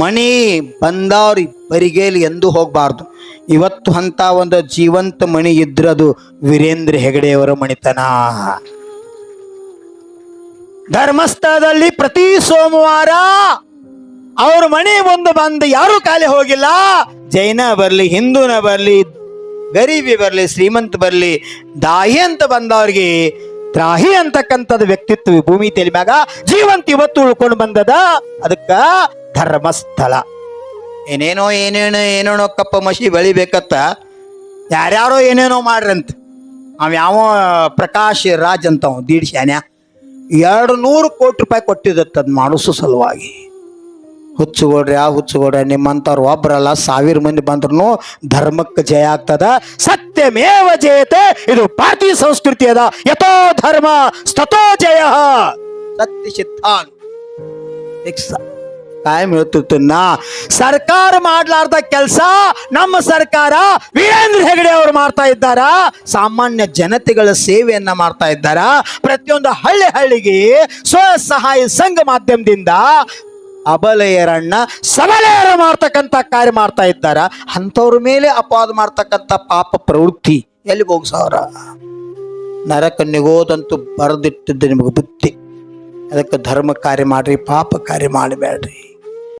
ಮಣಿ ಬಂದವ್ರ ಬರಿಗೇಲಿ ಎಂದೂ ಹೋಗಬಾರ್ದು. ಇವತ್ತು ಅಂತ ಒಂದು ಜೀವಂತ ಮಣಿ ಇದ್ರೆ ಅದು ವೀರೇಂದ್ರ ಹೆಗಡೆಯವರ ಮಣಿತನ. ಧರ್ಮಸ್ಥಳದಲ್ಲಿ ಪ್ರತಿ ಸೋಮವಾರ ಅವ್ರ ಮಣಿ ಒಂದು ಬಂದು ಯಾರು ಖಾಲಿ ಹೋಗಿಲ್ಲ. ಜೈನ ಬರ್ಲಿ, ಹಿಂದೂನ ಬರ್ಲಿ, ಗರೀಬಿ ಬರ್ಲಿ, ಶ್ರೀಮಂತ ಬರ್ಲಿ, ದಾಹಿ ಅಂತ ಬಂದವ್ರಿಗೆ ತ್ರಾಹಿ ಅಂತಕ್ಕಂಥದ್ದು ವ್ಯಕ್ತಿತ್ವ ಭೂಮಿ ತಲೆ ಮ್ಯಾಗ ಜೀವಂತ ಇವತ್ತು ಉಳ್ಕೊಂಡು ಬಂದದ. ಅದಕ್ಕ ಧರ್ಮಸ್ಥಳ. ಏನೇನೋ ಕಪ್ಪ ಮಸಿ ಬೆಳಿಬೇಕತ್ತ ಯಾರ್ಯಾರೋ ಏನೇನೋ ಮಾಡ್ರಂತ. ಅವ ಯಾವ ಪ್ರಕಾಶ್ ರಾಜ್ ಅಂತ ದೀಡ್ ಶಾನ್ಯ 200 ಕೋಟಿ ರೂಪಾಯಿ ಕೊಟ್ಟಿದ್ದತ್ತದ್ ಮಾಡಿಸೋ ಸಲುವಾಗಿ. ಹುಚ್ಚುಗೋಡ್ರೆ ನಿಮ್ಮಂಥವ್ರು ಒಬ್ಬರಲ್ಲ 1000 ಮಂದಿ ಬಂದ್ರು ಧರ್ಮಕ್ಕೆ ಜಯ ಆಗ್ತದ. ಸತ್ಯಮೇವ ಜಯತೆ. ಇದು ಭಾರತೀಯ ಸಂಸ್ಕೃತಿ ಅದ. ಯಥೋ ಧರ್ಮ ಸ್ಥತೋ ಜಯ. ಸತ್ಯ ಸಿದ್ಧಾಂತ ಕಾಯಂ ಹೇಳ್ತಿರ್ತನ್ನ. ಸರ್ಕಾರ ಮಾಡ್ಲಾರ್ದ ಕೆಲಸ ನಮ್ಮ ಸರ್ಕಾರ ವೀರೇಂದ್ರ ಹೆಗಡೆ ಅವರು ಮಾಡ್ತಾ ಇದ್ದಾರ. ಸಾಮಾನ್ಯ ಜನತೆಗಳ ಸೇವೆಯನ್ನ ಮಾಡ್ತಾ ಇದ್ದಾರ. ಪ್ರತಿಯೊಂದು ಹಳ್ಳಿಗೆ ಸ್ವಸಹಾಯ ಸಂಘ ಮಾಧ್ಯಮದಿಂದ ಅಬಲೆಯರನ್ನ ಸಬಲೆಯರ ಮಾಡ್ತಕ್ಕಂಥ ಕಾರ್ಯ ಮಾಡ್ತಾ ಇದ್ದಾರ. ಅಂಥವ್ರ ಮೇಲೆ ಅಪವಾದ ಮಾಡ್ತಕ್ಕಂಥ ಪಾಪ ಪ್ರವೃತ್ತಿ ಎಲ್ಲಿ ಹೋಗ್ಸವ್ರ? ನರಕ ನಿಗೋದಂತೂ ಬರೆದಿಟ್ಟಿದ್ದ ನಿಮಗೆ ಬುದ್ಧಿ. ಅದಕ್ಕೆ ಧರ್ಮ ಕಾರ್ಯ ಮಾಡ್ರಿ, ಪಾಪ ಕಾರ್ಯ ಮಾಡಬೇಡ್ರಿ.